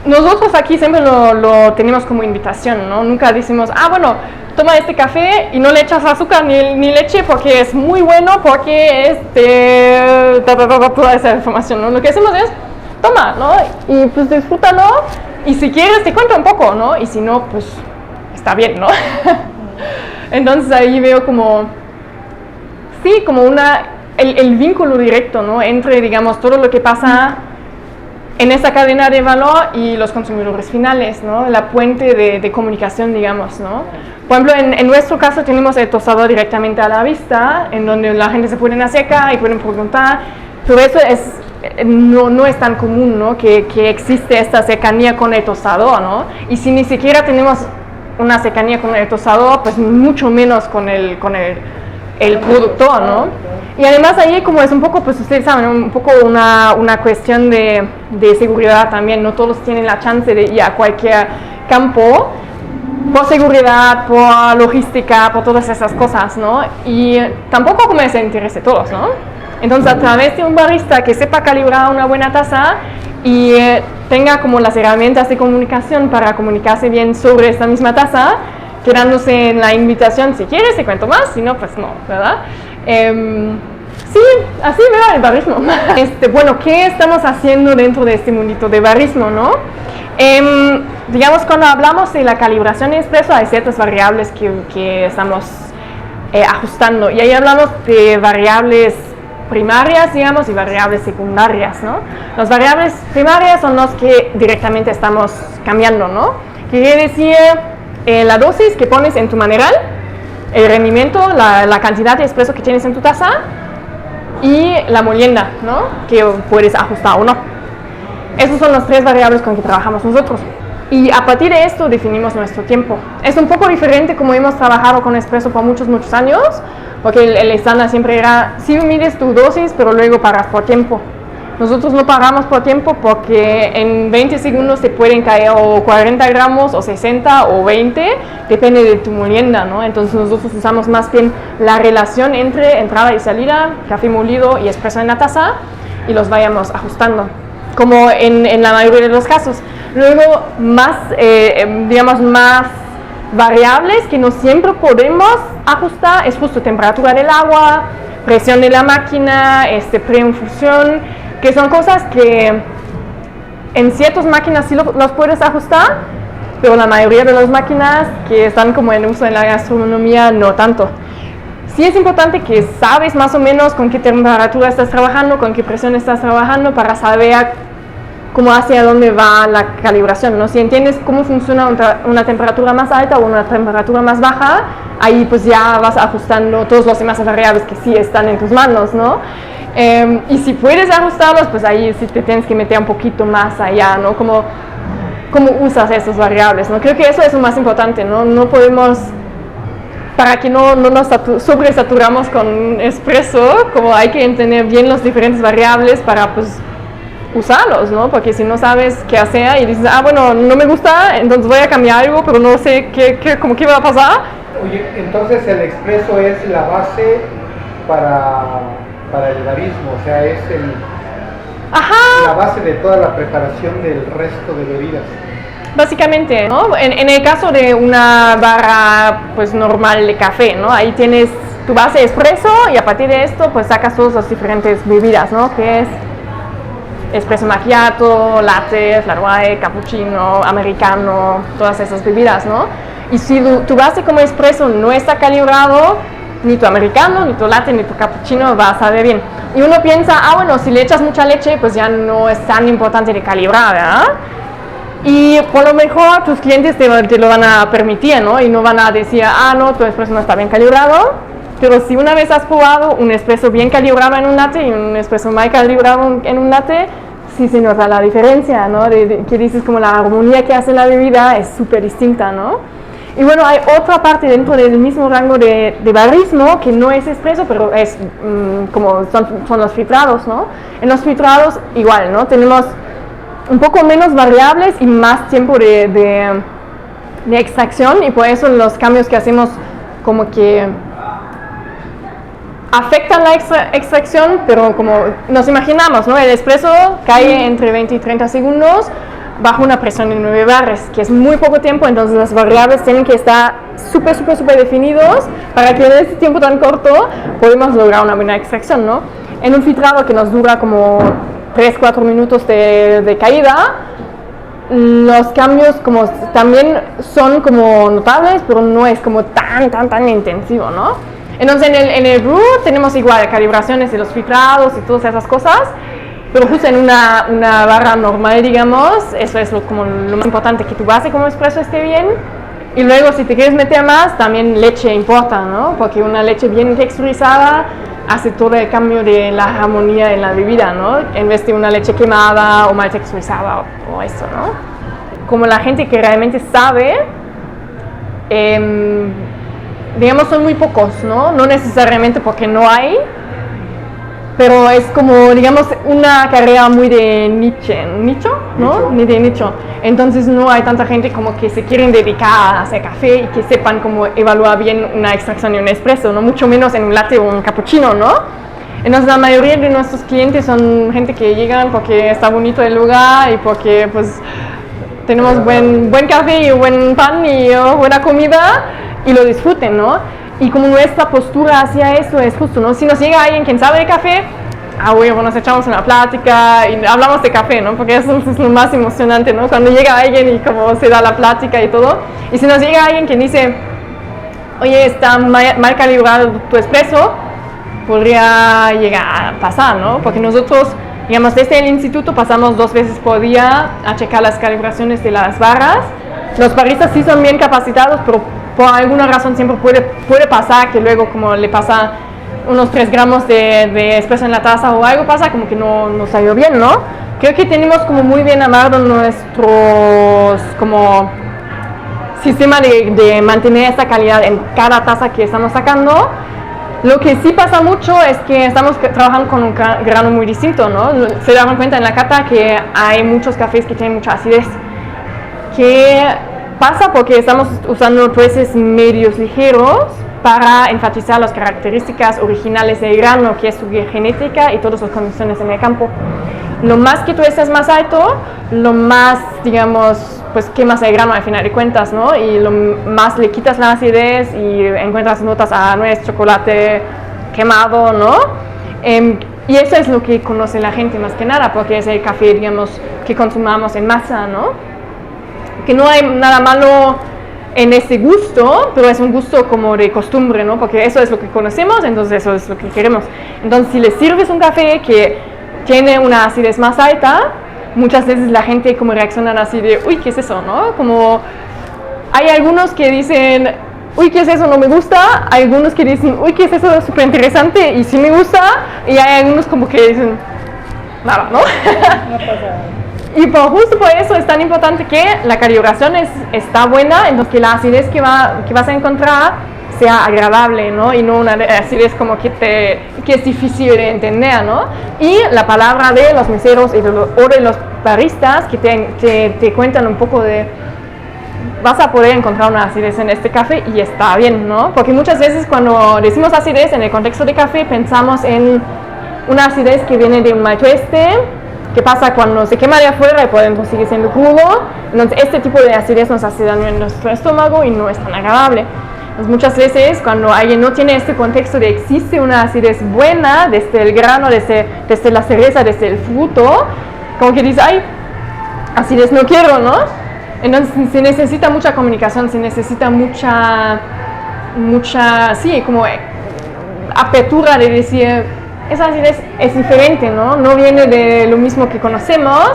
nosotros aquí siempre lo tenemos como invitación, ¿no? Nunca decimos, bueno, toma este café y no le echas azúcar ni leche porque es muy bueno, porque es toda esa información, ¿no? Lo que hacemos es, toma, ¿no? Y pues disfrútalo y si quieres te cuento un poco, ¿no? Y si no, pues está bien, ¿no? Entonces ahí veo como, sí, como el vínculo directo, ¿no? Entre, digamos, todo lo que pasa en esta cadena de valor y los consumidores finales, ¿no? La puente de comunicación, digamos, ¿no? Por ejemplo, en nuestro caso tenemos el tostador directamente a la vista, en donde la gente se puede acercar y pueden preguntar, pero eso no es tan común, ¿no? Que existe esta cercanía con el tostador, ¿no? Y si ni siquiera tenemos una cercanía con el tostador, pues mucho menos con el productor, ¿no? Y además ahí como es un poco, pues ustedes saben, un poco una cuestión de seguridad también, no todos tienen la chance de ir a cualquier campo, por seguridad, por logística, por todas esas cosas, ¿no? Y tampoco como es el interés de todos, ¿no? Entonces a través de un barista que sepa calibrar una buena taza y tenga como las herramientas de comunicación para comunicarse bien sobre esta misma taza, quedándose en la invitación, si quieres te cuento más, si no, pues no, ¿verdad? Sí, así veo el barismo. Bueno, ¿qué estamos haciendo dentro de este mundito de barismo, no? Digamos, cuando hablamos de la calibración expreso, hay ciertas variables que estamos ajustando, y ahí hablamos de variables primarias, digamos, y variables secundarias, ¿no? Las variables primarias son las que directamente estamos cambiando, ¿no? Que quiere decir la dosis que pones en tu maneral, el rendimiento, la cantidad de espresso que tienes en tu taza y la molienda, ¿no? Que puedes ajustar o no. Esas son las tres variables con que trabajamos nosotros. Y a partir de esto definimos nuestro tiempo. Es un poco diferente como hemos trabajado con espresso por muchos años, porque el estándar siempre era, sí mides tu dosis, pero luego pagas por tiempo. Nosotros no pagamos por tiempo porque en 20 segundos te pueden caer o 40 gramos o 60 o 20, depende de tu molienda, ¿no? Entonces nosotros usamos más bien la relación entre entrada y salida, café molido y espresso en la taza, y los vayamos ajustando, como en la mayoría de los casos. Luego digamos más variables que no siempre podemos ajustar es justo temperatura del agua, presión de la máquina, preinfusión, que son cosas que en ciertas máquinas sí los puedes ajustar, pero la mayoría de las máquinas que están como en uso en la gastronomía no tanto. Sí es importante que sabes más o menos con qué temperatura estás trabajando, con qué presión estás trabajando, para saber cómo hacia dónde va la calibración, ¿no? Si entiendes cómo funciona una temperatura más alta o una temperatura más baja, ahí pues ya vas ajustando todos los demás variables que sí están en tus manos, ¿no? Y si puedes ajustarlos, pues ahí sí te tienes que meter un poquito más allá, ¿no? Cómo usas esas variables, ¿no? Creo que eso es lo más importante, ¿no? No podemos, para que no nos sobresaturamos con espresso, como hay que entender bien las diferentes variables para pues usarlos, ¿no? Porque si no sabes qué hacer y dices, bueno, no me gusta, entonces voy a cambiar algo, pero no sé qué va a pasar. Oye, entonces el expreso es la base para el barismo, o sea, es la base de toda la preparación del resto de bebidas. Básicamente, ¿no? En el caso de una barra pues normal de café, ¿no? Ahí tienes tu base espresso y a partir de esto pues sacas todas las diferentes bebidas, ¿no? Que es espresso macchiato, latte, flat white, cappuccino, americano, todas esas bebidas, ¿no? Y si tu base como espresso no está calibrado, ni tu americano, ni tu latte, ni tu cappuccino va a saber bien. Y uno piensa, bueno, si le echas mucha leche, pues ya no es tan importante de calibrar, ¿verdad? Y por lo mejor tus clientes te lo van a permitir, ¿no? Y no van a decir, no, tu espresso no está bien calibrado. Pero si una vez has probado un espresso bien calibrado en un latte y un espresso mal calibrado en un latte, sí se nota la diferencia, ¿no? Que dices como la armonía que hace la bebida es súper distinta, ¿no? Y bueno, hay otra parte dentro del mismo rango de barismo que no es espresso, pero es como son los filtrados, ¿no? En los filtrados igual, ¿no? Tenemos un poco menos variables y más tiempo de extracción, y por eso los cambios que hacemos como que afectan la extracción, pero como nos imaginamos, ¿no? El espresso cae entre 20 y 30 segundos, bajo una presión de 9 bares, que es muy poco tiempo, entonces las variables tienen que estar súper definidos para que en este tiempo tan corto podamos lograr una buena extracción, ¿no? En un filtrado que nos dura como 3-4 minutos de caída, los cambios como también son como notables, pero no es como tan intensivo, ¿no? Entonces en el brew tenemos igual calibraciones de los filtrados y todas esas cosas, pero justo en una barra normal, digamos, eso es como lo más importante, que tu base como espresso esté bien. Y luego si te quieres meter más, también leche importa, ¿no? Porque una leche bien texturizada hace todo el cambio de la armonía en la bebida, ¿no? En vez de una leche quemada o mal texturizada o eso, ¿no? Como la gente que realmente sabe, digamos, son muy pocos, ¿no? No necesariamente porque no hay, pero es como, digamos, una carrera muy de nicho, ¿no? Ni de nicho. Entonces no hay tanta gente como que se quieren dedicar a hacer café y que sepan cómo evaluar bien una extracción y un espresso, ¿no? Mucho menos en un latte o un cappuccino, ¿no? Entonces la mayoría de nuestros clientes son gente que llegan porque está bonito el lugar y porque pues tenemos buen café y buen pan y buena comida y lo disfruten, ¿no? Y como nuestra postura hacia eso es justo, ¿no? Si nos llega alguien que sabe de café, bueno, nos echamos una plática y hablamos de café, ¿no? Porque eso es lo más emocionante, ¿no? Cuando llega alguien y como se da la plática y todo. Y si nos llega alguien que dice, oye, está mal calibrado tu espresso, podría llegar a pasar, ¿no? Porque nosotros, digamos, desde el instituto pasamos 2 veces por día a checar las calibraciones de las barras. Los baristas sí son bien capacitados, pero por alguna razón siempre puede pasar que luego como le pasa unos 3 gramos de espresso en la taza o algo pasa como que no salió bien, ¿no? Creo que tenemos como muy bien armado nuestros como sistema de mantener esta calidad en cada taza que estamos sacando. Lo que sí pasa mucho es que estamos trabajando con un grano muy distinto, ¿no? Se dan cuenta en la cata que hay muchos cafés que tienen mucha acidez, que pasa porque estamos usando tuestes medios ligeros para enfatizar las características originales del grano, que es su genética y todas las condiciones en el campo. Lo más que tú estés más alto, lo más, digamos, pues quemas el grano al final de cuentas, ¿no? Y lo más le quitas la acidez y encuentras notas a nuez, chocolate quemado, ¿no? Y eso es lo que conoce la gente más que nada, porque es el café, digamos, que consumamos en masa, ¿no? Que no hay nada malo en ese gusto, pero es un gusto como de costumbre, ¿no? Porque eso es lo que conocemos, entonces eso es lo que queremos. Entonces, si le sirves un café que tiene una acidez más alta, muchas veces la gente como reacciona así de, uy, ¿qué es eso, no? Como hay algunos que dicen, uy, ¿qué es eso? No me gusta. Hay algunos que dicen, uy, ¿qué es eso? Es súper interesante y sí me gusta. Y hay algunos como que dicen, nada, ¿no? No pasa. Y justo por eso es tan importante que la calibración está buena, entonces que la acidez que vas a encontrar sea agradable, ¿no? Y no una acidez como que es difícil de entender, ¿no? Y la palabra de los meseros o de los baristas que te cuentan un poco de vas a poder encontrar una acidez en este café y está bien, ¿no? Porque muchas veces cuando decimos acidez en el contexto de café pensamos en una acidez que viene de un mal tueste. ¿Qué pasa cuando se quema de afuera y por dentro sigue siendo crudo? Entonces este tipo de acidez nos hace daño en nuestro estómago y no es tan agradable. Entonces muchas veces cuando alguien no tiene este contexto de existe una acidez buena desde el grano, desde la cereza, desde el fruto, como que dice, ay, acidez no quiero, ¿no? Entonces se necesita mucha comunicación, se necesita mucha, sí, como apertura de decir, esa acidez es diferente, ¿no? No viene de lo mismo que conocemos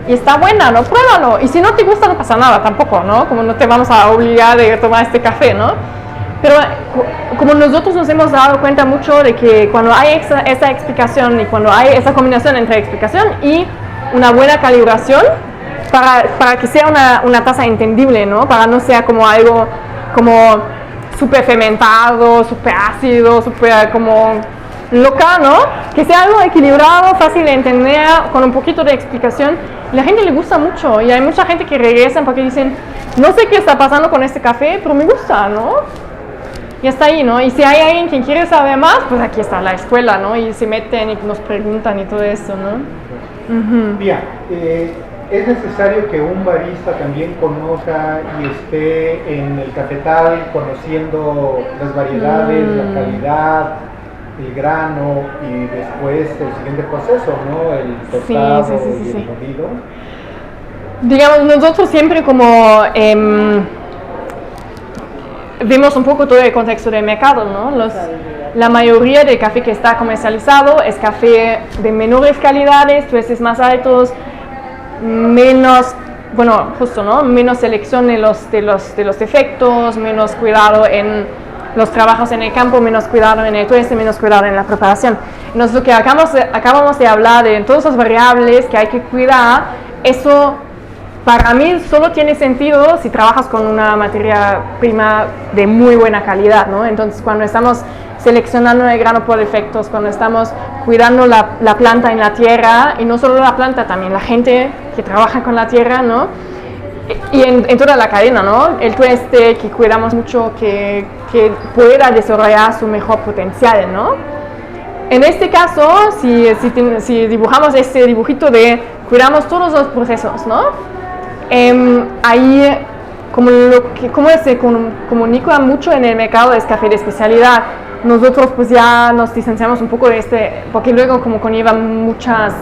y está buena, ¿no? Pruébalo. Y si no te gusta, no pasa nada tampoco, ¿no? Como no te vamos a obligar a tomar este café, ¿no? Pero como nosotros nos hemos dado cuenta mucho de que cuando hay esa explicación y cuando hay esa combinación entre explicación y una buena calibración, para que sea una taza entendible, ¿no? Para no sea como algo como súper fermentado, súper ácido, súper como loca, ¿no? Que sea algo equilibrado, fácil de entender, con un poquito de explicación. Y la gente le gusta mucho y hay mucha gente que regresa porque dicen, no sé qué está pasando con este café, pero me gusta, ¿no? Y está ahí, ¿no? Y si hay alguien que quiere saber más, pues aquí está la escuela, ¿no? Y se meten y nos preguntan y todo eso, ¿no? Bien, ¿Es necesario que un barista también conozca y esté en el cafetal conociendo las variedades, la calidad, el grano y después el siguiente proceso, ¿no? El tostado y el molido? Digamos, nosotros siempre como vemos un poco todo el contexto del mercado, ¿no? La mayoría del café que está comercializado es café de menores calidades, tuestes más altos, menos, bueno, justo, ¿no? Menos selección de los defectos, menos cuidado en los trabajos en el campo, menos cuidado en el tueste, menos cuidado en la preparación. Entonces, lo que acabamos de hablar de todas las variables que hay que cuidar, eso para mí solo tiene sentido si trabajas con una materia prima de muy buena calidad, ¿no? Entonces, cuando estamos seleccionando el grano por defectos, cuando estamos cuidando la planta en la tierra, y no solo la planta, también la gente que trabaja con la tierra, ¿no? Y en toda la cadena, ¿no? El tueste, que cuidamos mucho, que pueda desarrollar su mejor potencial, ¿no? En este caso, si dibujamos este dibujito de cuidamos todos los procesos, ¿no? Ahí, como se comunica mucho en el mercado es café de especialidad. Nosotros pues ya nos distanciamos un poco de porque luego como conlleva muchos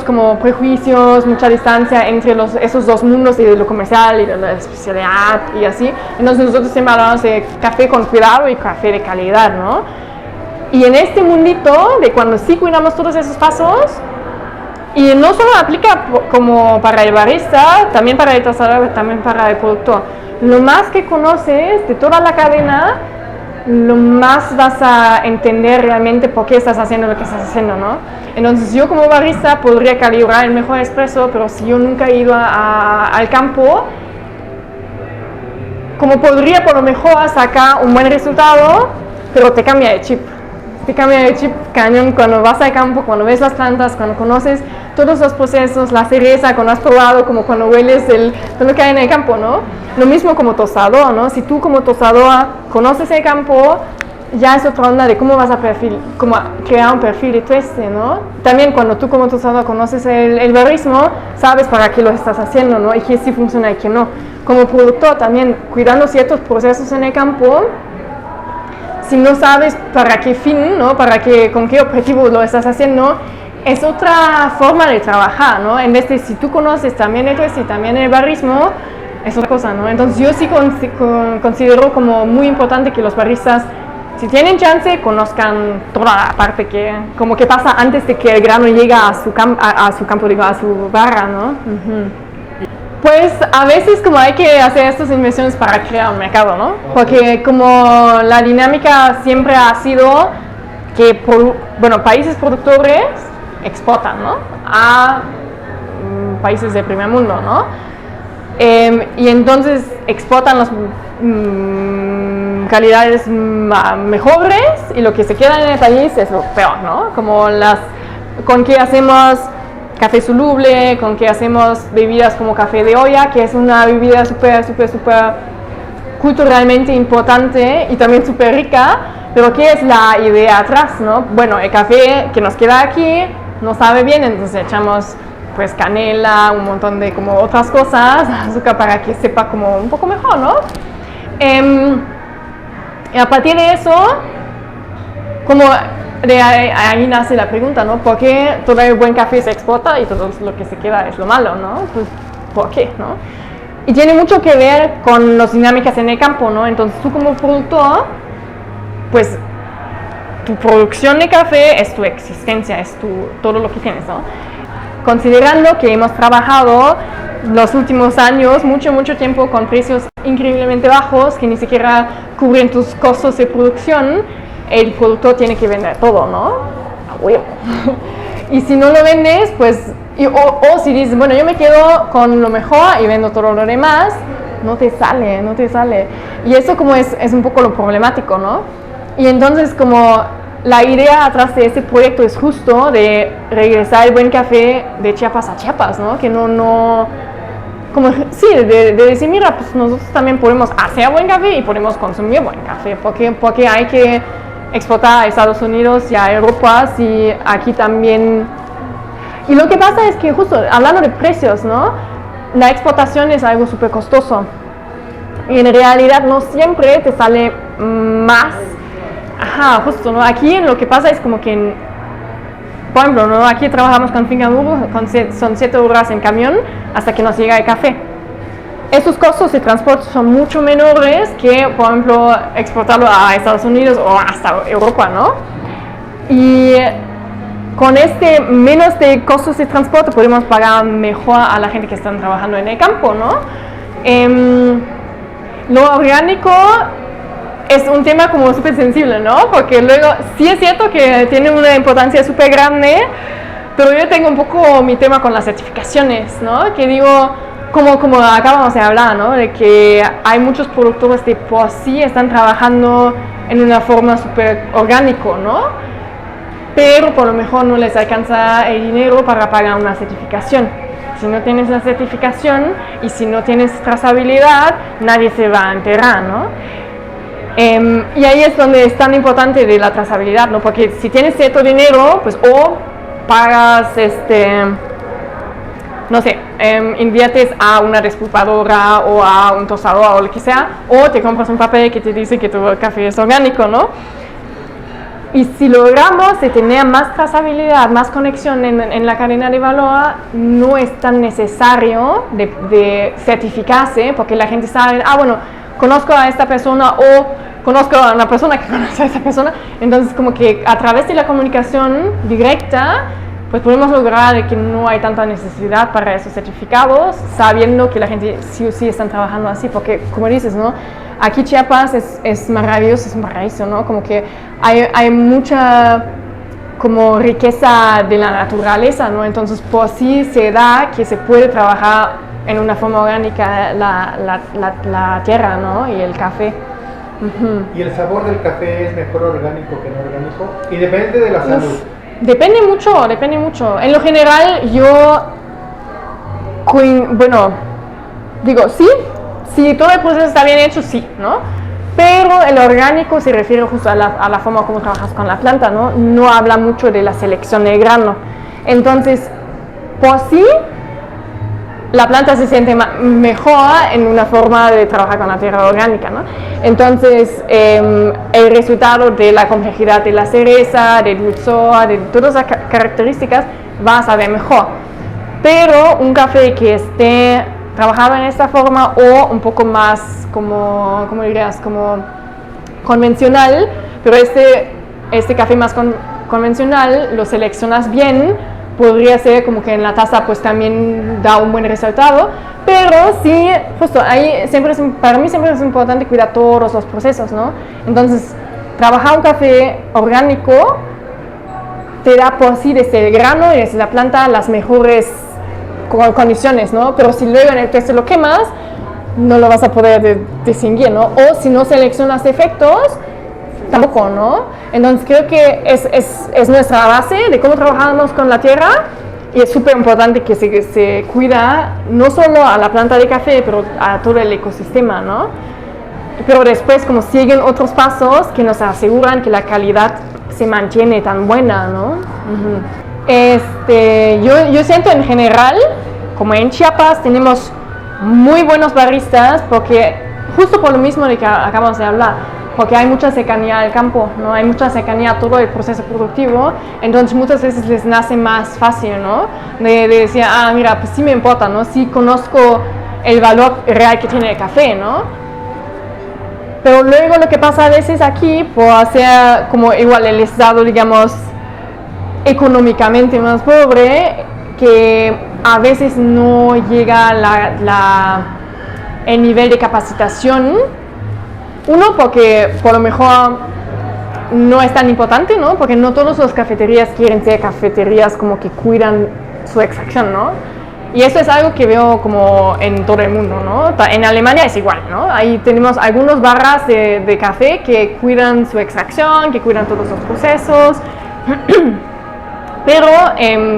como prejuicios, mucha distancia entre esos dos mundos, y de lo comercial y de la especialidad y así. Entonces nosotros siempre hablamos de café con cuidado y café de calidad, ¿no? Y en este mundito de cuando sí cuidamos todos esos pasos, y no solo aplica como para el barista, también para el tostador, también para el productor. Lo más que conoces de toda la cadena, lo más vas a entender realmente por qué estás haciendo lo que estás haciendo, ¿no? Entonces yo como barista podría calibrar el mejor espresso, pero si yo nunca he ido al campo, como podría por lo mejor sacar un buen resultado, pero te cambia el chip. Te cambia el chip cañón cuando vas al campo, cuando ves las plantas, cuando conoces todos los procesos, la cereza, cuando has probado, como cuando hueles todo lo que hay en el campo, ¿no? Lo mismo como tostador, ¿no? Si tú como tostador conoces el campo, ya es otra onda de cómo vas a crear un perfil de tueste, ¿no? También cuando tú como tostador conoces el barrismo, sabes para qué lo estás haciendo, ¿no? Y qué sí funciona y qué no. Como productor también, cuidando ciertos procesos en el campo, si no sabes para qué fin, ¿no? Con qué objetivo lo estás haciendo, es otra forma de trabajar, ¿no? En vez de si tú conoces también el tueste y también el barrismo, es otra cosa, ¿no? Entonces yo sí considero como muy importante que los baristas, si tienen chance, conozcan toda la parte que pasa antes de que el grano llega a su barra, ¿no? Uh-huh. Pues a veces como hay que hacer estas inversiones para crear un mercado, ¿no? Porque como la dinámica siempre ha sido que, países productores exportan, ¿no? A países de primer mundo, ¿no? Y entonces exportan las calidades mejores, y lo que se queda en el país es lo peor, ¿no? Con que hacemos café soluble, con que hacemos bebidas como café de olla, que es una bebida súper culturalmente importante y también súper rica, pero ¿qué es la idea atrás, no? Bueno, el café que nos queda aquí no sabe bien, entonces echamos pues canela, un montón de como otras cosas, azúcar para que sepa como un poco mejor, ¿no? Y a partir de eso, como de ahí nace la pregunta, ¿no? ¿Por qué todo el buen café se exporta y todo lo que se queda es lo malo, ¿no? Pues, ¿por qué, no? Y tiene mucho que ver con las dinámicas en el campo, ¿no? Entonces tú como productor, pues tu producción de café es tu existencia, es todo lo que tienes, ¿no? Considerando que hemos trabajado los últimos años mucho tiempo con precios increíblemente bajos que ni siquiera cubren tus costos de producción, el productor tiene que vender todo, ¿no? A huevo. Y si no lo vendes, pues, o si dices, bueno, yo me quedo con lo mejor y vendo todo lo demás, no te sale. Y eso como es un poco lo problemático, ¿no? Y entonces como la idea atrás de este proyecto es justo de regresar el buen café de Chiapas a Chiapas, ¿no? Que de decir, mira, pues nosotros también podemos hacer buen café y podemos consumir buen café, porque hay que exportar a Estados Unidos y a Europa, si aquí también Y lo que pasa es que justo, hablando de precios, ¿no? La exportación es algo súper costoso. Y en realidad no siempre te sale más. Ajá, justo, ¿no? Aquí lo que pasa es como que, por ejemplo, ¿no? Aquí trabajamos con Finca Burro, son 7 horas en camión hasta que nos llega el café. Esos costos de transporte son mucho menores que, por ejemplo, exportarlo a Estados Unidos o hasta Europa, ¿no? Y con menos de costos de transporte podemos pagar mejor a la gente que están trabajando en el campo, ¿no? Lo orgánico es un tema como súper sensible, ¿no? Porque luego, sí es cierto que tiene una importancia súper grande, pero yo tengo un poco mi tema con las certificaciones, ¿no? Que digo, como acabamos de hablar, ¿no? De que hay muchos productores que por sí están trabajando en una forma súper orgánico, ¿no? Pero por lo mejor no les alcanza el dinero para pagar una certificación. Si no tienes la certificación y si no tienes trazabilidad, nadie se va a enterar, ¿no? Y ahí es donde es tan importante de la trazabilidad, ¿no? Porque si tienes cierto dinero, pues o pagas, no sé, inviertes a una desculpadora o a un tostador o lo que sea, o te compras un papel que te dice que tu café es orgánico, ¿no? Y si logramos de tener más trazabilidad, más conexión en la cadena de valor, no es tan necesario de certificarse, porque la gente sabe, bueno, conozco a esta persona o conozco a una persona que conoce a esta persona, entonces como que a través de la comunicación directa, pues podemos lograr que no hay tanta necesidad para esos certificados, sabiendo que la gente sí o sí están trabajando así, porque como dices, ¿no? Aquí Chiapas es maravilloso, es un paraíso, ¿no? Como que hay mucha como riqueza de la naturaleza, ¿no? Entonces por sí se da que se puede trabajar en una forma orgánica la tierra, ¿no? Y el café. Uh-huh. ¿Y el sabor del café es mejor orgánico que no orgánico? Y depende de la salud. Depende mucho. En lo general digo, sí, si todo el proceso está bien hecho, sí, ¿no? Pero el orgánico se refiere justo a la forma como trabajas con la planta, ¿no? No habla mucho de la selección del grano. Entonces, por sí, la planta se siente mejor en una forma de trabajar con la tierra orgánica, ¿no? Entonces, el resultado de la complejidad de la cereza, del dulzor, de todas esas características, va a saber mejor. Pero un café que esté trabajado en esta forma o un poco más como dirías, como convencional, pero este café más convencional lo seleccionas bien, podría ser como que en la taza pues también da un buen resultado, pero sí, justo ahí para mí siempre es importante cuidar todos los procesos, ¿no? Entonces, trabajar un café orgánico te da por sí desde el grano y desde la planta las mejores condiciones, ¿no? Pero si luego en el texto lo quemas, no lo vas a poder distinguir, ¿no? O si no seleccionas efectos, tampoco, ¿no? Entonces creo que es nuestra base de cómo trabajamos con la tierra y es súper importante que se cuida no solo a la planta de café, pero a todo el ecosistema, ¿no? Pero después como siguen otros pasos que nos aseguran que la calidad se mantiene tan buena, ¿no? Uh-huh. Yo siento en general, como en Chiapas tenemos muy buenos baristas, porque justo por lo mismo de que acabamos de hablar, porque hay mucha cercanía al campo, ¿no? Hay mucha cercanía a todo el proceso productivo, entonces muchas veces les nace más fácil, ¿no? De decir, mira, pues sí me importa, ¿no? Sí conozco el valor real que tiene el café, ¿no? Pero luego lo que pasa a veces aquí, por hacer como igual el estado, digamos, económicamente más pobre, que a veces no llega el nivel de capacitación. Uno, porque por lo mejor no es tan importante, ¿no? Porque no todas las cafeterías quieren ser cafeterías como que cuidan su extracción, ¿no? Y eso es algo que veo como en todo el mundo, ¿no? En Alemania es igual, ¿no? Ahí tenemos algunas barras de café que cuidan su extracción, que cuidan todos los procesos. Pero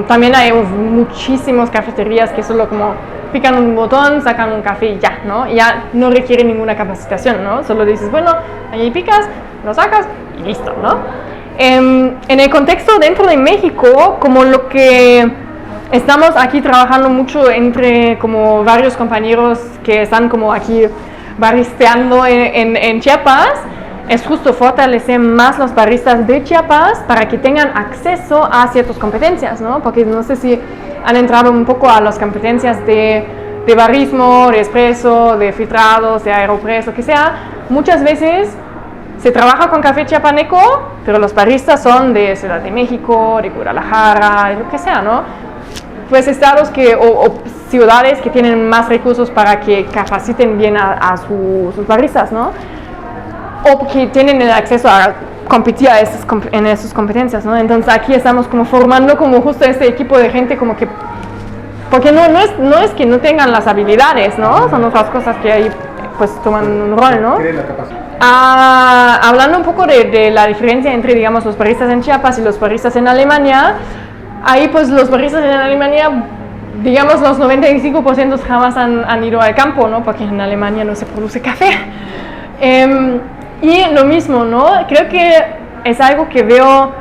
también hay muchísimas cafeterías que solo como pican un botón, sacan un café y ya, ¿no? Ya no requiere ninguna capacitación, ¿no? Solo dices, bueno, ahí picas, lo sacas y listo, ¿no? En el contexto dentro de México, como lo que estamos aquí trabajando mucho entre como varios compañeros que están como aquí baristeando en Chiapas. Es justo fortalecer más los baristas de Chiapas para que tengan acceso a ciertas competencias, ¿no? Porque no sé si han entrado un poco a las competencias de barismo, de espresso, de filtrados, de aeropress, lo que sea. Muchas veces se trabaja con café chiapaneco, pero los baristas son de Ciudad de México, de Guadalajara, de lo que sea, ¿no? Pues estados o ciudades que tienen más recursos para que capaciten bien a sus baristas, ¿no? O que tienen el acceso a competir en esas competencias, ¿no? Entonces aquí estamos como formando como justo este equipo de gente como que, porque no es que no tengan las habilidades, ¿no? Son otras cosas que ahí pues toman un rol, ¿no? Tienen la capacidad. Hablando un poco de la diferencia entre, digamos, los baristas en Chiapas y los baristas en Alemania, ahí pues los baristas en Alemania, digamos, los 95% jamás han ido al campo, ¿no? Porque en Alemania no se produce café. Y lo mismo, ¿no? Creo que es algo que veo,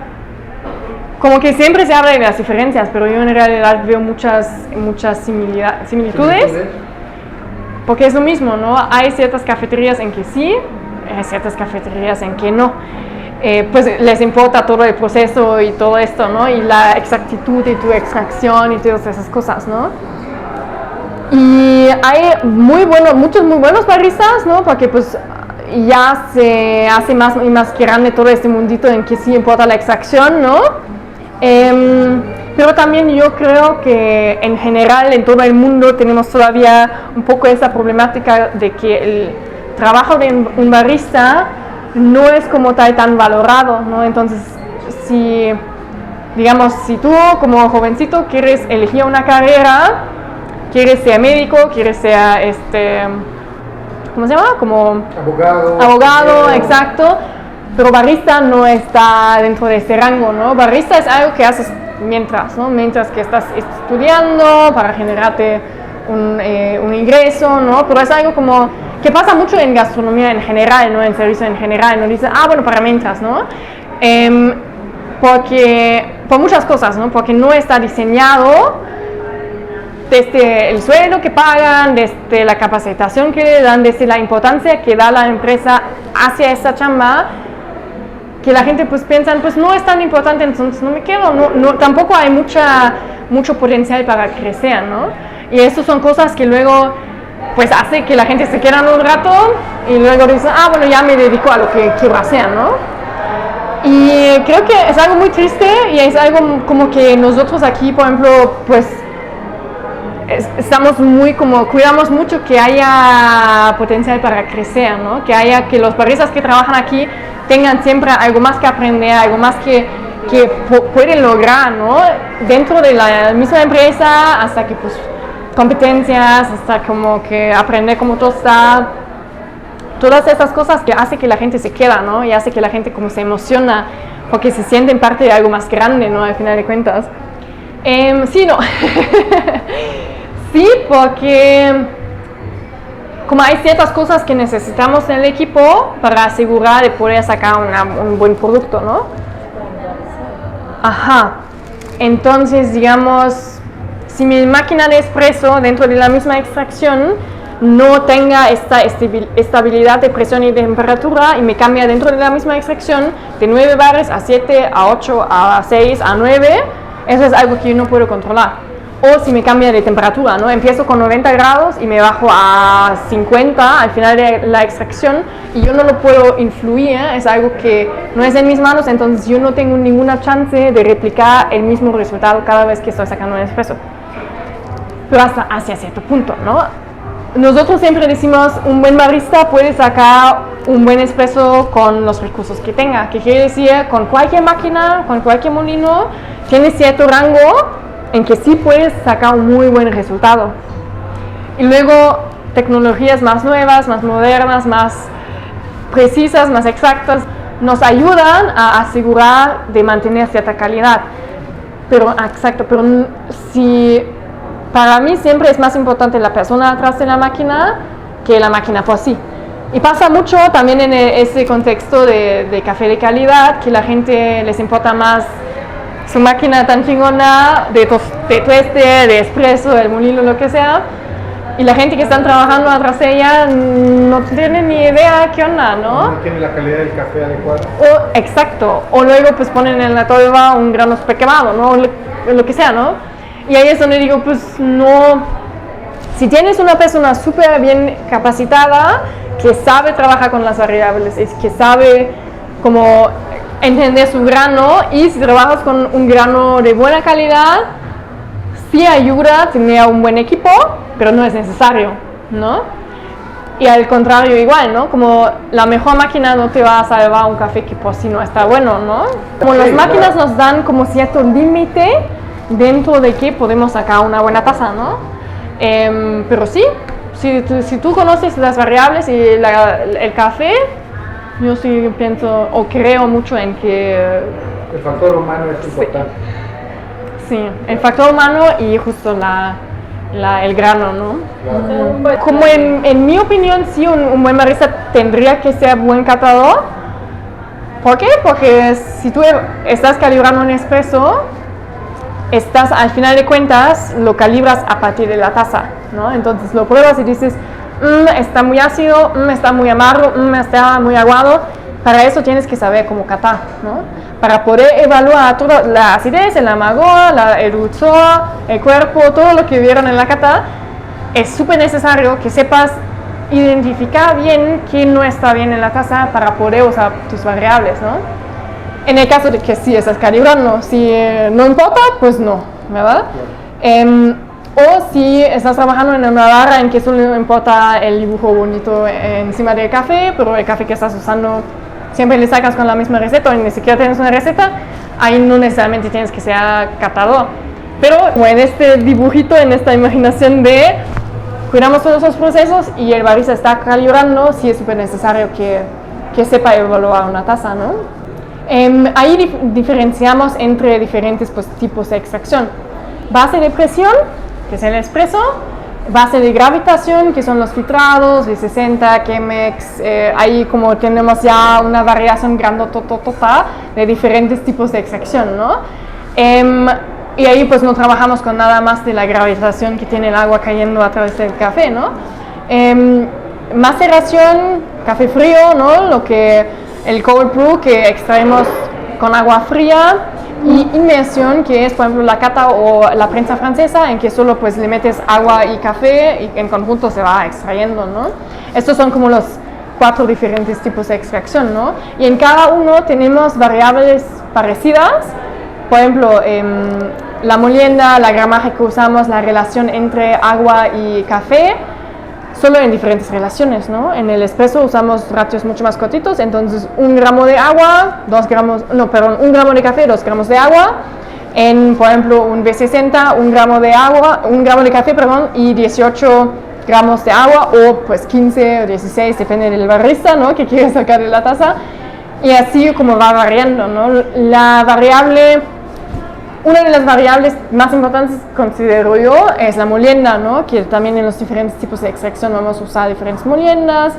como que siempre se habla de las diferencias, pero yo en realidad veo muchas similitudes, porque es lo mismo, ¿no? Hay ciertas cafeterías en que sí, hay ciertas cafeterías en que no. Pues les importa todo el proceso y todo esto, ¿no? Y la exactitud de tu extracción y todas esas cosas, ¿no? Y hay muchos muy buenos baristas, ¿no? Porque pues ya se hace más y más grande todo este mundito en que sí importa la extracción, ¿no? Pero también yo creo que en general en todo el mundo tenemos todavía un poco esa problemática de que el trabajo de un barista no es como tal tan valorado, ¿no? Entonces, si tú como jovencito quieres elegir una carrera, quieres ser médico, quieres ser ¿cómo se llama? Como abogado, exacto, pero barista no está dentro de ese rango, ¿no? Barista es algo que haces mientras, ¿no? Mientras que estás estudiando para generarte un ingreso, ¿no? Pero es algo como que pasa mucho en gastronomía en general, ¿no? En servicio en general, ¿no? Dicen, bueno, para mientras, ¿no? Por muchas cosas, ¿no? Porque no está diseñado desde el sueldo que pagan, desde la capacitación que le dan, desde la importancia que da la empresa hacia esta chamba, que la gente pues piensa, pues no es tan importante, entonces no me quedo, tampoco hay mucho potencial para crecer, ¿no? Y eso son cosas que luego pues hace que la gente se quede un rato y luego dice, bueno, ya me dedico a lo que quiero hacer, ¿no? Y creo que es algo muy triste y es algo como que nosotros aquí, por ejemplo, pues estamos cuidamos mucho que haya potencial para crecer, ¿no? Que los baristas que trabajan aquí tengan siempre algo más que aprender, algo más que pueden lograr, ¿no? Dentro de la misma empresa, hasta que pues competencias, hasta como que aprender cómo tostar, todas esas cosas que hace que la gente se queda, ¿no? Y hace que la gente como se emociona porque se sienten parte de algo más grande, ¿no? Al final de cuentas. Sí, no. Sí, porque como hay ciertas cosas que necesitamos en el equipo para asegurar de poder sacar un buen producto, ¿no? Ajá. Entonces, digamos, si mi máquina de espresso dentro de la misma extracción no tenga esta estabilidad de presión y de temperatura y me cambia dentro de la misma extracción de 9 bares a 7, a 8, a 6, a 9, eso es algo que yo no puedo controlar. O si me cambia de temperatura, ¿no? Empiezo con 90 grados y me bajo a 50 al final de la extracción y yo no lo puedo influir, es algo que no es en mis manos, entonces yo no tengo ninguna chance de replicar el mismo resultado cada vez que estoy sacando un espresso. Pero hasta hacia cierto punto, ¿no? Nosotros siempre decimos, un buen barista puede sacar un buen espresso con los recursos que tenga, que quiere decir, con cualquier máquina, con cualquier molino, tiene cierto rango en que sí puedes sacar un muy buen resultado. Y luego tecnologías más nuevas, más modernas, más precisas, más exactas, nos ayudan a asegurar de mantener cierta calidad. Pero para mí siempre es más importante la persona atrás de la máquina que la máquina por sí. Y pasa mucho también en ese contexto de café de calidad, que la gente les importa más su máquina tan chingona de tueste, de espresso, el molino, lo que sea, y la gente que están trabajando atrás de ella no tiene ni idea qué onda, ¿no? No tiene la calidad del café adecuada. Exacto, o luego pues ponen en la tolva un grano super quemado, ¿no? Lo que sea, ¿no? Y ahí es donde digo, pues no, si tienes una persona súper bien capacitada, que sabe trabajar con las variables, que sabe como entender su grano, y si trabajas con un grano de buena calidad, sí ayuda a tener un buen equipo, pero no es necesario, ¿no? Y al contrario igual, ¿no? Como la mejor máquina no te va a salvar un café que por sí no está bueno, ¿no? Como las máquinas nos dan como cierto límite dentro de que podemos sacar una buena taza, ¿no? Pero sí, si tú conoces las variables y el café, yo sí pienso o creo mucho en que... El factor humano es importante. Sí, el factor humano y justo el grano, ¿no? Claro. Como en mi opinión, sí, un buen barista tendría que ser buen catador. ¿Por qué? Porque si tú estás calibrando un espresso, al final de cuentas, lo calibras a partir de la taza, ¿no? Entonces lo pruebas y dices, está muy ácido, está muy amargo, está muy aguado. Para eso tienes que saber cómo catar, ¿no? Para poder evaluar toda la acidez, el amargor, el dulzor, el cuerpo, todo lo que vieron en la cata, es súper necesario que sepas identificar bien qué no está bien en la taza para poder usar tus variables, ¿no? En el caso de que sí estás calibrando, si no importa, pues no, ¿verdad? O si estás trabajando en una barra en que solo importa el dibujo bonito encima del café, pero el café que estás usando siempre le sacas con la misma receta o ni siquiera tienes una receta, ahí no necesariamente tienes que ser catador. Pero en este dibujito, en esta imaginación de cuidamos todos los procesos y el barista está calibrando, sí es súper necesario que sepa evaluar una taza, ¿no? Ahí diferenciamos entre diferentes tipos de extracción. Base de presión, que es el espresso, base de gravitación, que son los filtrados, V60, Chemex, ahí como tenemos ya una variación grandototota de diferentes tipos de extracción, ¿no? Y ahí pues no trabajamos con nada más de la gravitación que tiene el agua cayendo a través del café, ¿no? Maceración, café frío, ¿no? El cold brew que extraemos con agua fría, y inmersión, que es por ejemplo la cata o la prensa francesa, en que solo pues le metes agua y café y en conjunto se va extrayendo, ¿no? Estos son como los 4 diferentes tipos de extracción, ¿no? Y en cada uno tenemos variables parecidas, por ejemplo, la molienda, la gramaje que usamos, la relación entre agua y café, solo en diferentes relaciones, ¿no? En el espresso usamos ratios mucho más cortitos, entonces 1 gramo de agua, 1 gramo de café, 2 gramos de agua. En, por ejemplo, un V60, 1 gramo de café, y 18 gramos de agua, o pues 15 o 16, depende del barista, ¿no? Que quiere sacar de la taza. Y así como va variando, ¿no? Una de las variables más importantes, considero yo, es la molienda, ¿no? Que también en los diferentes tipos de extracción vamos a usar diferentes moliendas.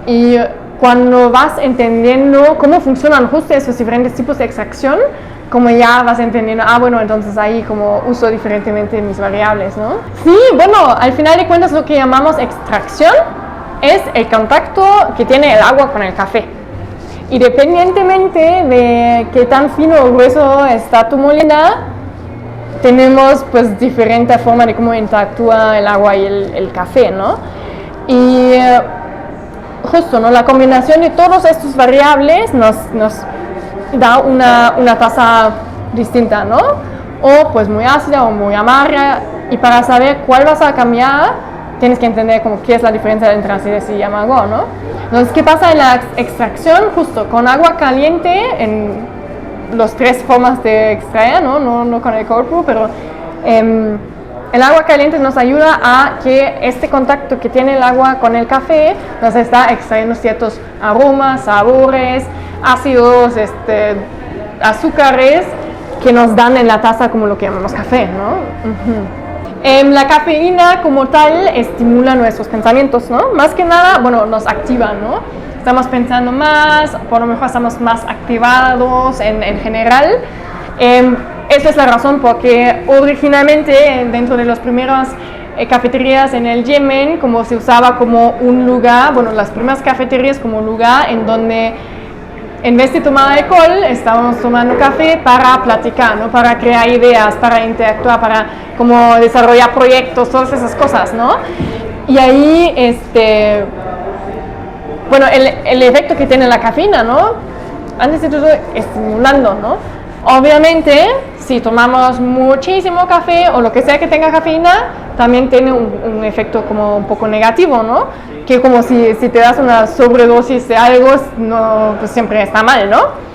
Y cuando vas entendiendo cómo funcionan justo esos diferentes tipos de extracción, como ya vas entendiendo, bueno, entonces ahí como uso diferentemente mis variables, ¿no? Sí, bueno, al final de cuentas lo que llamamos extracción es el contacto que tiene el agua con el café. Independientemente de qué tan fino o grueso está tu molienda, tenemos pues diferente forma de cómo interactúa el agua y el café, ¿no? Y justo, ¿no? La combinación de todas estas variables nos da una taza distinta, ¿no? O pues muy ácida o muy amarga, y para saber cuál vas a cambiar, tienes que entender como qué es la diferencia entre acidez y amargor, ¿no? Entonces, ¿qué pasa en la extracción? Justo con agua caliente, en las 3 formas de extraer, no con el cold brew, pero el agua caliente nos ayuda a que este contacto que tiene el agua con el café nos está extrayendo ciertos aromas, sabores, ácidos, azúcares que nos dan en la taza como lo que llamamos café, ¿no? La cafeína como tal estimula nuestros pensamientos, ¿no? Más que nada, bueno, nos activa, ¿no? Estamos pensando más, por lo mejor estamos más activados en general. esa es la razón porque originalmente dentro de los primeros cafeterías en el Yemen, como se usaba como un lugar, bueno, las primeras cafeterías como un lugar en donde en vez de tomar alcohol, estábamos tomando café para platicar, ¿no? Para crear ideas, para interactuar, para como desarrollar proyectos, todas esas cosas, ¿no? Y ahí, bueno, el efecto que tiene la cafeína, ¿no? Antes de todo, estimulando, ¿no? Obviamente, si tomamos muchísimo café o lo que sea que tenga cafeína, también tiene un efecto como un poco negativo, ¿no? Que como si te das una sobredosis de algo, no, pues siempre está mal, ¿no?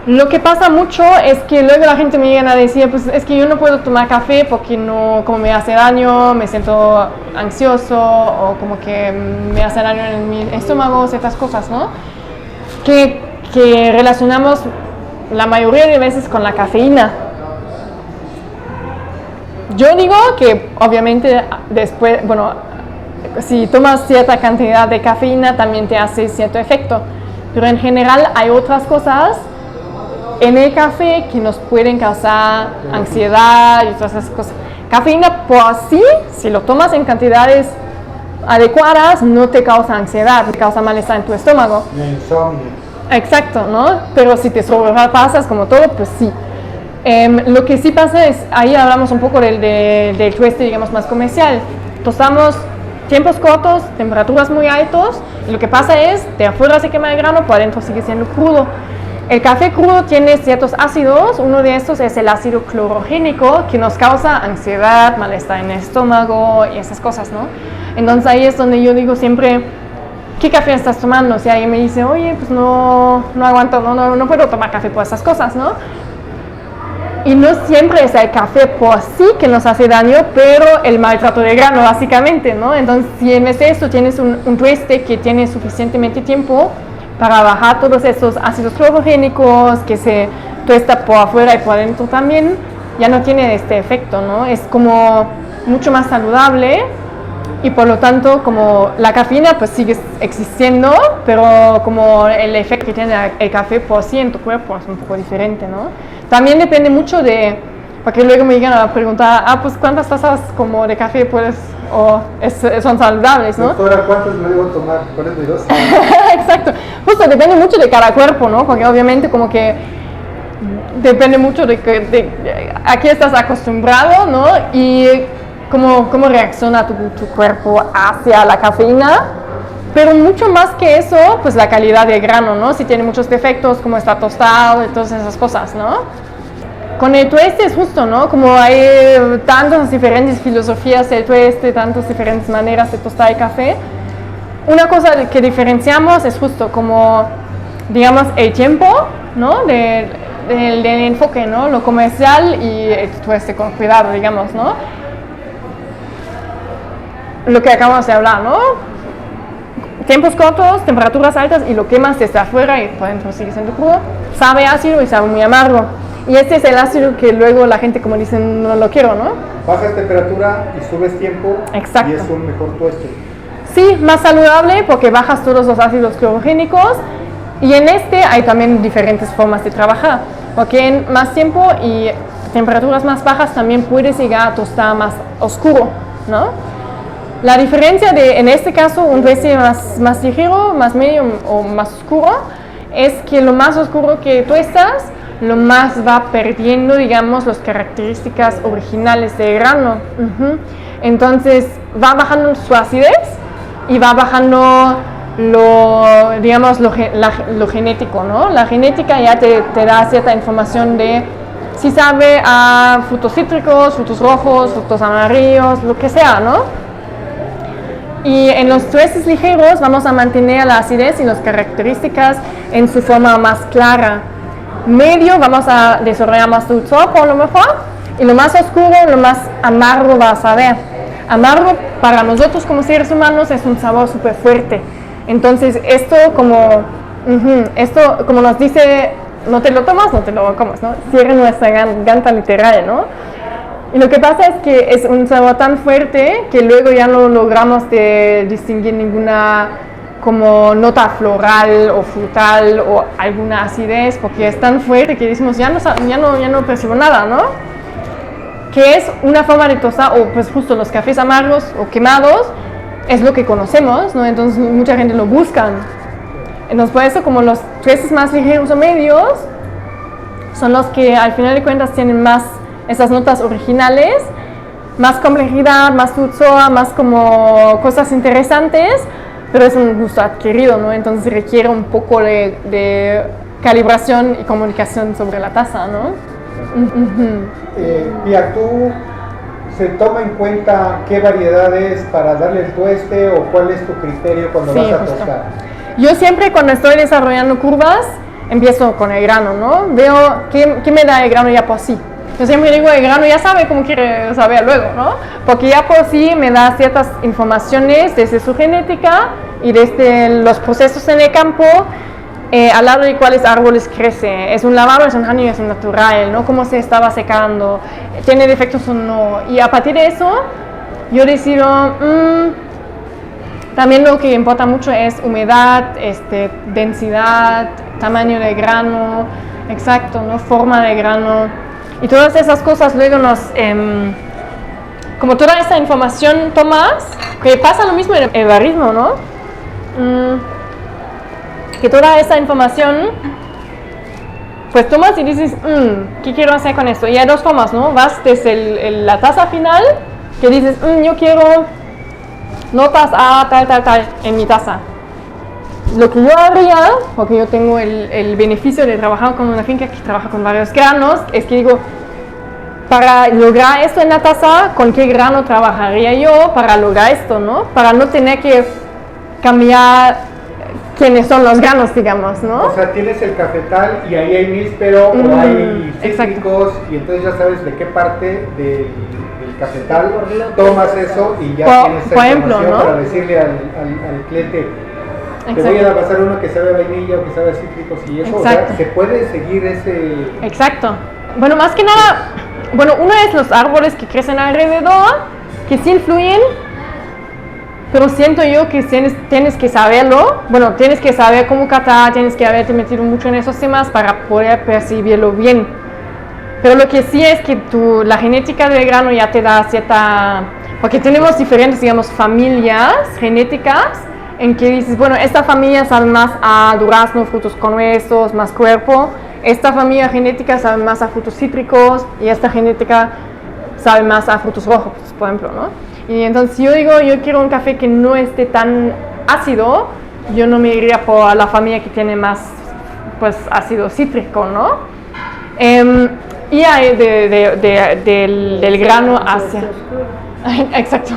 Lo que pasa mucho es que luego la gente me llega a decir, pues es que yo no puedo tomar café porque no, como me hace daño, me siento ansioso o como que me hace daño en mi estómago, ciertas cosas, ¿no? Que relacionamos la mayoría de veces con la cafeína. Yo digo que obviamente después, bueno, si tomas cierta cantidad de cafeína también te hace cierto efecto, pero en general hay otras cosas en el café que nos pueden causar ansiedad y todas esas cosas. Cafeína por sí, si lo tomas en cantidades adecuadas, no te causa ansiedad, te causa malestar en tu estómago. Insomnio. Exacto, ¿no? Pero si te sobrepasas como todo, pues sí. Lo que sí pasa es, ahí hablamos un poco del tueste, digamos, más comercial. Tostamos tiempos cortos, temperaturas muy altos, y lo que pasa es, de afuera se quema el grano, por adentro sigue siendo crudo. El café crudo tiene ciertos ácidos, uno de estos es el ácido clorogénico, que nos causa ansiedad, malestar en el estómago y esas cosas, ¿no? Entonces ahí es donde yo digo siempre, ¿qué café estás tomando? O sea, alguien me dice, oye, pues no aguanto, no puedo tomar café por esas cosas, ¿no? Y no siempre es el café por sí que nos hace daño, pero el maltrato del grano, básicamente, ¿no? Entonces, si en vez de esto tienes un tueste que tiene suficientemente tiempo para bajar todos esos ácidos clorogénicos, que se tuesta por afuera y por adentro también, ya no tiene este efecto, ¿no? Es como mucho más saludable. Y por lo tanto, como la cafeína pues sigue existiendo, pero como el efecto que tiene el café por sí en tu cuerpo es un poco diferente, ¿no? También depende mucho de, porque luego me llegan a preguntar, pues ¿cuántas tazas como de café puedes, son saludables, ¿no? Doctora, ¿cuántas me debo tomar? ¿Cuál es mi dosis? Exacto, justo depende mucho de cada cuerpo, ¿no? Porque obviamente como que depende mucho de a qué estás acostumbrado, ¿no? Y cómo reacciona tu cuerpo hacia la cafeína, pero mucho más que eso, pues la calidad del grano, ¿no? Si tiene muchos defectos, cómo está tostado y todas esas cosas, ¿no? Con el tueste es justo, ¿no? Como hay tantas diferentes filosofías del tueste, tantas diferentes maneras de tostar el café, una cosa que diferenciamos es justo como, digamos, el tiempo, ¿no? Del enfoque, ¿no? Lo comercial y el tueste con cuidado, digamos, ¿no? Lo que acabamos de hablar, ¿no? Tiempos cortos, temperaturas altas y lo quemas desde afuera y por dentro sigue siendo crudo. Sabe ácido y sabe muy amargo. Y este es el ácido que luego la gente como dice no lo quiero, ¿no? Bajas temperatura y subes tiempo. Exacto. Y es un mejor tueste. Sí, más saludable porque bajas todos los ácidos clorogénicos y en este hay también diferentes formas de trabajar. Porque en más tiempo y temperaturas más bajas también puedes llegar a tostar más oscuro, ¿no? La diferencia de, en este caso, un tueste más ligero, más medio o más oscuro, es que lo más oscuro que tuestas, lo más va perdiendo, digamos, las características originales del grano. Entonces, va bajando su acidez y va bajando lo genético, ¿no? La genética ya te da cierta información de si sabe a frutos cítricos, frutos rojos, frutos amarillos, lo que sea, ¿no? Y en los tuestes ligeros vamos a mantener la acidez y las características en su forma más clara. Medio vamos a desarrollar más dulzor por lo mejor, y lo más oscuro, lo más amargo va a saber. Amargo para nosotros como seres humanos es un sabor súper fuerte. Entonces esto como nos dice, no te lo tomas, no te lo comas, ¿no? Cierra nuestra garganta literal, ¿no? Y lo que pasa es que es un sabor tan fuerte que luego ya no logramos de distinguir ninguna como nota floral o frutal o alguna acidez, porque es tan fuerte que decimos, ya no percibo nada, ¿no? Que es una forma de tostar, o pues justo los cafés amargos o quemados, es lo que conocemos, ¿no? Entonces mucha gente lo busca. Entonces por eso como los tuestes más ligeros o medios son los que al final de cuentas tienen más esas notas originales, más complejidad, más dulzor, más como cosas interesantes, pero es un gusto adquirido, ¿no? Entonces requiere un poco de calibración y comunicación sobre la taza, ¿no? Pia, ¿tú se toma en cuenta qué variedades para darle el tueste o cuál es tu criterio cuando vas a tostar? Yo siempre cuando estoy desarrollando curvas empiezo con el grano, ¿no? Veo qué me da el grano ya por sí. Yo siempre digo, el grano ya sabe cómo quiere saber luego, ¿no? Porque ya por sí me da ciertas informaciones desde su genética y desde los procesos en el campo, al lado de cuáles árboles crece. ¿Es un lavado, es un honey, es un natural, ¿no? ¿Cómo se estaba secando? ¿Tiene defectos o no? Y a partir de eso, yo decido, también lo que importa mucho es humedad, densidad, tamaño del grano, exacto, ¿no? Forma del grano. Y todas esas cosas luego como toda esta información tomas, que pasa lo mismo en el barismo, ¿no? Que toda esta información, pues tomas y dices, ¿qué quiero hacer con esto? Y hay dos formas, ¿no? Vas desde la taza final, que dices, yo quiero notas a tal en mi taza. Lo que yo haría, porque yo tengo el beneficio de trabajar con una finca que trabaja con varios granos, es que digo, para lograr esto en la taza, ¿con qué grano trabajaría yo para lograr esto, no? Para no tener que cambiar quiénes son los granos, digamos, ¿no? O sea, tienes el cafetal y ahí hay níspero o hay cítricos y entonces ya sabes de qué parte del cafetal tomas eso y ya tienes esa información, ¿no? Para decirle al cliente, te voy a pasar uno que sabe vainilla o que sabe cítricos y eso. Exacto. O sea, se puede seguir ese... Exacto. Bueno, más que nada, uno es los árboles que crecen alrededor, que sí influyen, pero siento yo que tienes que saberlo, tienes que saber cómo catar, tienes que haberte metido mucho en esos temas para poder percibirlo bien. Pero lo que sí es que la genética del grano ya te da cierta... Porque tenemos diferentes, digamos, familias genéticas, en que dices, esta familia sabe más a durazno, frutos con huesos, más cuerpo. Esta familia genética sabe más a frutos cítricos y esta genética sabe más a frutos rojos, por ejemplo, ¿no? Y entonces yo digo, yo quiero un café que no esté tan ácido, yo no me iría por la familia que tiene más, pues, ácido cítrico, ¿no? Y hay del grano hacia... Exacto.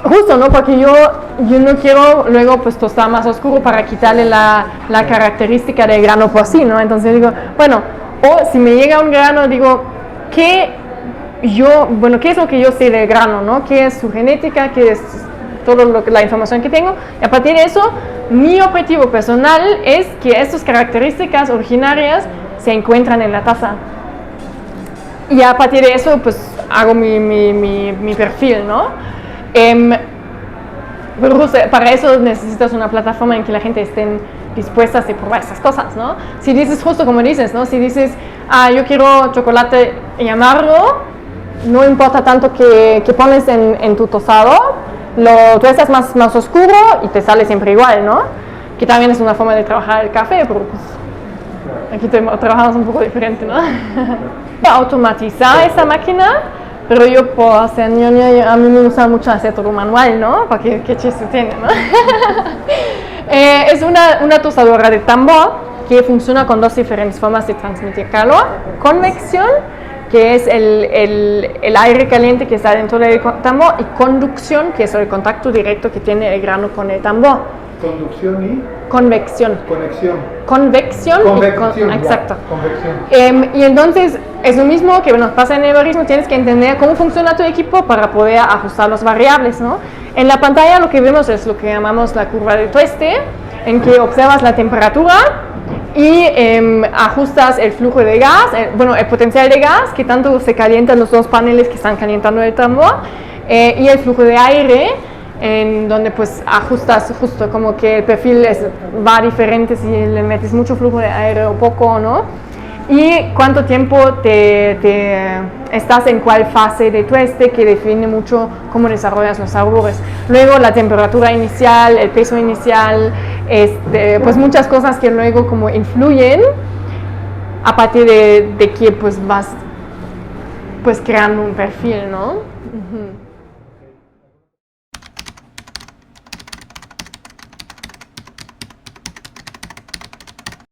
Justo, ¿no? Porque yo no quiero luego pues tostar más oscuro para quitarle la característica del grano por sí, ¿no? Entonces digo, o si me llega un grano, digo, ¿qué es lo que yo sé del grano, ¿no? ¿Qué es su genética? ¿Qué es toda la información que tengo? Y a partir de eso, mi objetivo personal es que estas características originarias se encuentran en la taza. Y a partir de eso, pues hago mi perfil, ¿no? Pero para eso necesitas una plataforma en que la gente esté dispuesta a probar esas cosas, ¿no? Si dices justo como dices, ¿no? Si dices, yo quiero chocolate y amargo, no importa tanto que pones en tu tostado, lo tuestas más oscuro y te sale siempre igual, ¿no? Que también es una forma de trabajar el café, pero pues aquí trabajamos un poco diferente, ¿no? Automatizar esa máquina. Pero yo por hacer ñoña, a mí me gusta mucho hacer todo manual, ¿no? Porque qué chiste tiene, ¿no? Es una tostadora de tambor que funciona con dos diferentes formas de transmitir calor. Convección, que es el aire caliente que está dentro del tambor, y conducción, que es el contacto directo que tiene el grano con el tambor. ¿Conducción y? Convección. Conexión. Convección. Exacto. Convección. Y entonces es lo mismo que nos pasa en el barismo, tienes que entender cómo funciona tu equipo para poder ajustar las variables, ¿no? En la pantalla lo que vemos es lo que llamamos la curva de tueste, en que observas la temperatura y ajustas el flujo de gas, el potencial de gas, que tanto se calientan los dos paneles que están calentando el tambor, y el flujo de aire, en donde pues ajustas justo como que el perfil va diferente si le metes mucho flujo de aire o poco, ¿no? Y cuánto tiempo estás en cuál fase de tueste, que define mucho cómo desarrollas los sabores. Luego la temperatura inicial, el peso inicial, pues muchas cosas que luego como influyen a partir de que pues vas pues creando un perfil, ¿no? Uh-huh.